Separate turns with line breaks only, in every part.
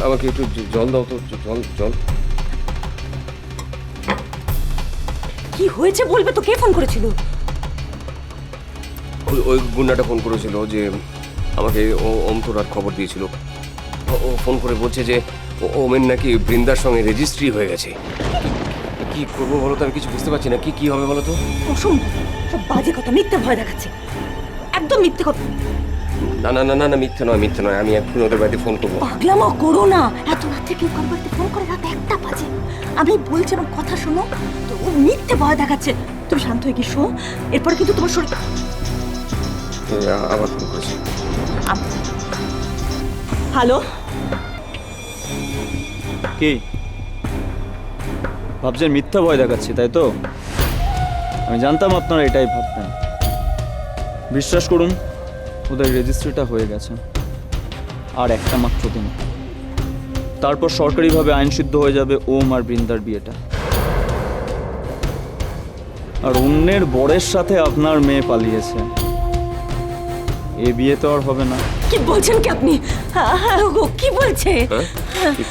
আমাকে একটু জল দাও তো, জল জল।
কি হয়েছে বলবে তো? কে ফোন করেছিল?
ওই গুন্ডাটা ফোন করেছিল যে আমাকে অমতোরার খবর দিয়েছিল। ও ফোন করে বলছে যে ওমের নাকি বৃন্দার সঙ্গে রেজিস্ট্রি হয়ে গেছে। কি করবো বলো তো, আমি কিছু বুঝতে পারছি না। কি হবে বলো তো?
অসম্ভব, সব বাজে কথা, মিথ্যে ভয় দেখাচ্ছে, একদম মিথ্যে কথা।
না না না না না, মিথ্যে নয়। আমি এক্ষুনি ওদের বাড়িতে ফোন করবো।
পাগলামো করো না, এত রাত্রে কেউ কারোর বাড়িতে ফোন করে? রাত 1টা বাজে। আমি বলছি আমার কথা শোনো। তো ও মিথ্যে ভয় দেখাচ্ছে, তুমি শান্ত হয়ে গিয়ে শো। এরপরে কিন্তু তোমার শরীর।
আবার ফোন করেছি।
হ্যালো,
কি ভাবছেন মিথ্যা ভয় দেখাচ্ছি, তাই তো? আমি জানতাম আপনারা এটাই ভাবতেন। বিশ্বাস করুন, ওদের রেজিস্ট্রিটা হয়ে গেছে আর একটা মাত্র দিন, তারপর সরকারিভাবে আইনসিদ্ধ হয়ে যাবে ওম আর বৃন্দার বিয়েটা। আর অন্যের বরের সাথে আপনার মেয়ে পালিয়েছে, এ বিয়ে তো আর হবে না।
কি বলছেন কি আপনি? ও কি বলছে?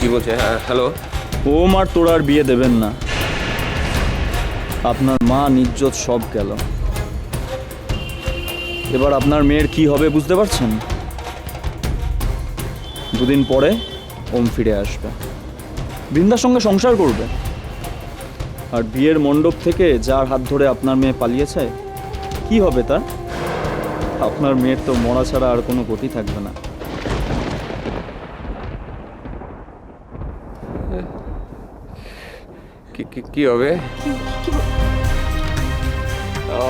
কি বলছে? হ্যালো।
ওম আর তোর আর বিয়ে দেবেন না। আপনার মা নিজ্জত সব গেল। এবার আপনার মেয়ের কি হবে বুঝতে পারছেন? দুদিন পরে ওম ফিরে আসবে, বৃন্দার সঙ্গে সংসার করবে। আর বিয়ের মণ্ডপ থেকে যার হাত ধরে আপনার মেয়ে পালিয়েছে, কি হবে তার? আপনার মেয়ের তো মরা ছাড়া আর কোনো গতি থাকবে না।
কি হবে?
কি বল-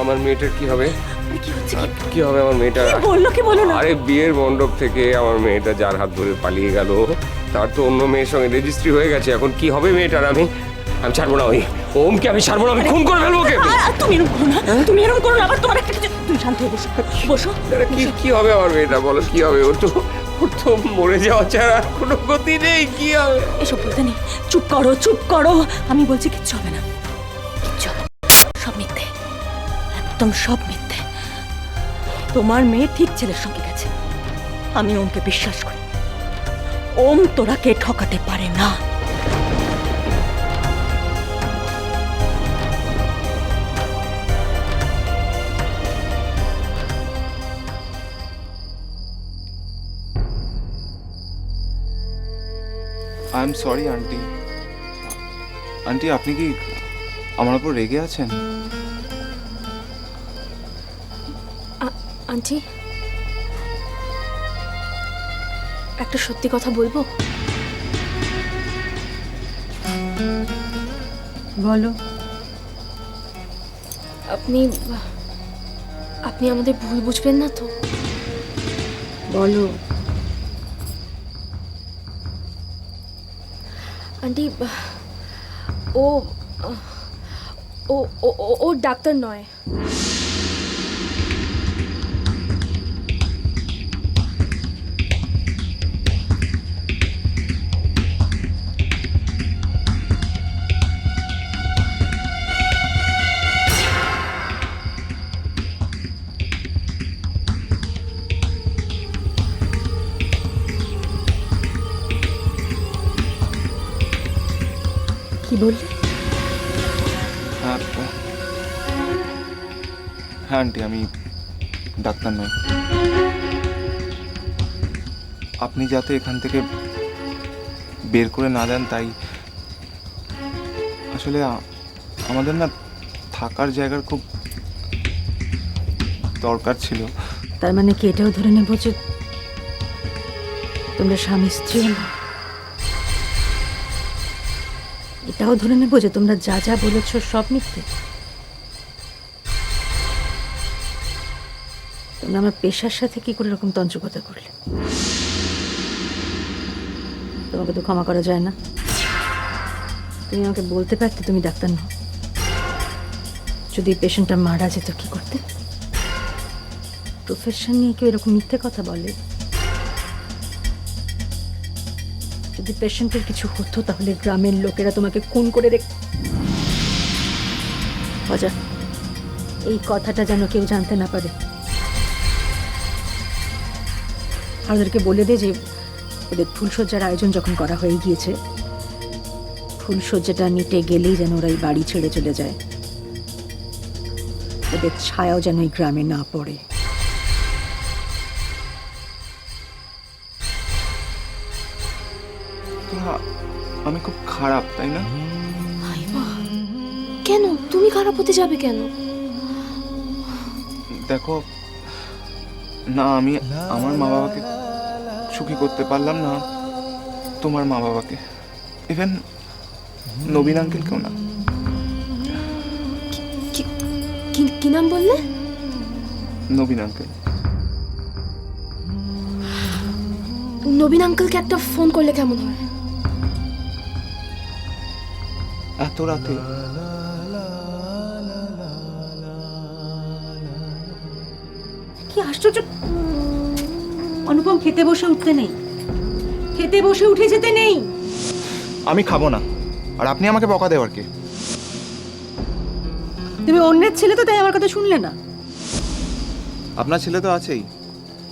আমার মেয়েটার কি হবে?
কি হচ্ছে?
কি হবে আমার মেয়েটা?
কি বললো কি বলো না?
আরে বিয়ের মণ্ডপ থেকে আমার মেয়েটা যার হাত ধরে পালিয়ে গেল, তার তো অন্য মেয়ের সঙ্গে রেজিস্ট্রি হয়ে গেছে। এখন কি হবে মেয়েটার? আমি ছাড়বো না। ওমকে আমি ছাড়বো না, আমি খুন করে ফেলবো ওকে।
তুমি এরকম করো না, তুমি এরকম করো না। আবার তোমার একটা কিছু, তুমি শান্ত হয়ে বসো, বসো।
আরে কি হবে আমার মেয়েটা? বলো কি হবে? ওর তো মরে যাওয়া ছাড়া আর কোনো গতি নেই। কি হবে?
এসব বলতে নেই, চুপ করো চুপ করো। আমি বলছি কিচ্ছু হবে না, কিচ্ছু হবে না। সব মিথ্যে, একদম সব মিথ্যে। তোমার মেয়ে ঠিক ছেলের সঙ্গে গেছে, আমি ওমকে বিশ্বাস করি। ওম তোরাকে ঠকাতে পারে না।
I am sorry aunty. Aunty, আপনি কি আমার উপর রেগে আছেন?
আন্টি, একটা সত্যি কথা বলবো?
বলো।
আপনি আপনি আমাদের ভুল বুঝবেন না তো?
বলো।
আন্টি, ও ও ও ও ডাক্তার নয়।
কি বললে?
হ্যাঁ হ্যাঁ আন্টি, আমি ডাক্তার নই। আপনি যাতে এখান থেকে বের করে না দেন, তাই আসলে আমাদের না থাকার জায়গার খুব দরকার ছিল।
তার মানে কি এটাও ধরে নেব যে তোমরা স্বামী স্ত্রী না? এটাও ধরে নেব যে তোমরা যা যা বলেছ সব মিথ্যে? তোমরা আমার পেশার সাথে কি করে এরকম তন্ত্রকতা করলে? তোমাকে তো ক্ষমা করা যায় না। তুমি আমাকে বলতে পারতে তুমি ডাক্তার নও। যদি পেশেন্টটা মারা যেত কি করতে? প্রফেশন নিয়ে কেউ এরকম মিথ্যে কথা বলে? যদি পেশেন্টের কিছু হতো তাহলে গ্রামের লোকেরা তোমাকে খুন করে অজা, এই কথাটা যেন কেউ জানতে না পারে। আর ওদেরকে বলে দে যে ওদের ফুলসজ্জার আয়োজন যখন করা হয়ে গিয়েছে, ফুলসজ্জাটা মিটে গেলেই যেন ওরা এই বাড়ি ছেড়ে চলে যায়, ওদের ছায়াও যেন এই গ্রামে না পড়ে।
তোরা, আমি খুব খারাপ, তাই না?
কেন তুমি খারাপ হতে যাবে কেন?
দেখো না, আমি আমার মা বাবাকে সুখী করতে পারলাম না, তোমার মা বাবাকে, ইভেন নবীন আঙ্কেলকেও না।
কি নাম বললে?
নবীন আঙ্কেল।
নবীন আঙ্কেলকে একটা ফোন করলে কেমন হয়?
এত রাতে?
কি আশ্চর্য! অনুপম, খেতে বসে উঠতে নেই, খেতে বসে উঠে যেতে নেই।
আমি খাবো না, আর আপনি আমাকে বকা দেওয়ার কে?
তুমি অন্যের ছেলে তো, তাই আমার কথা শুনলে না।
আপনার ছেলে তো আছেই,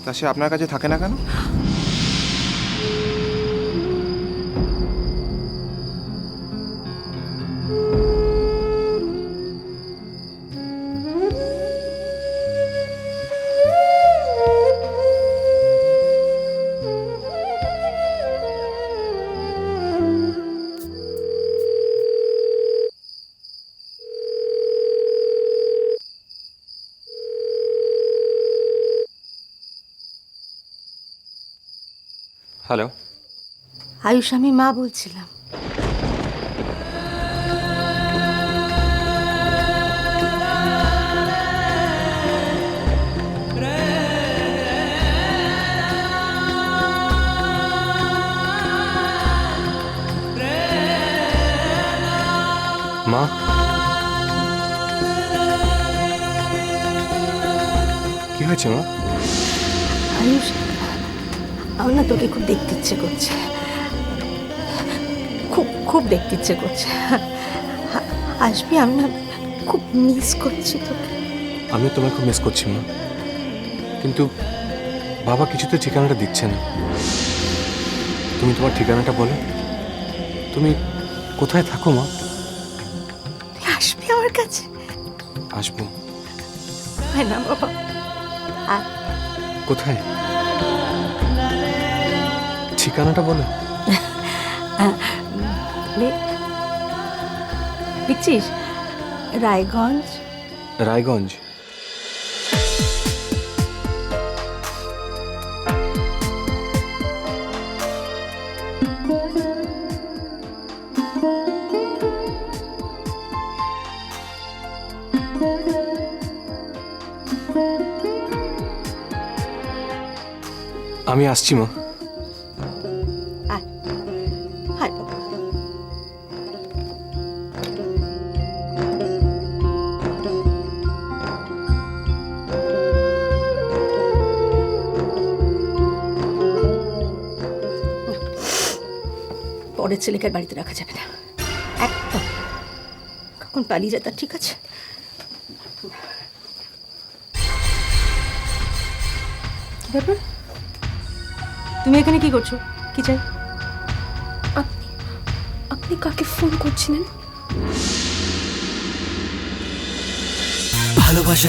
তা সে আপনার কাছে থাকে না কেন?
হ্যালো,
আয়ুষ, আমি মা বলছিলাম।
মা, কি হয়েছে মা?
আয়ুষ, আমার না তোকে খুব দেখতে ইচ্ছে করছে, খুব খুব দেখতে ইচ্ছে করছে। আসবি? আমি না খুব মিস করছি তোকে।
আমি তোমায় খুব মিস করছি মা, কিন্তু বাবা কিছুতে ঠিকানাটা দিচ্ছে না। তুমি তোমার ঠিকানাটা বলো, তুমি কোথায় থাকো মা?
তুই আসবি আমার কাছে?
আসবো।
হয় না বাবা?
কোথায়? ঠিকানাটা বলো।
দেখছিস, রায়গঞ্জ।
রায়গঞ্জ? আমি আসছি মা।
হায় বাবা। পরের ছেলেকে আর বাড়িতে রাখা যাবে না একদম। কখন পালিয়ে যায় তার ঠিক আছে। কি ব্যাপার? তুমি এখানে কি করছো? কি চাই?
আপনি কাকে ফোন করছিলেন?
ভালোবাসা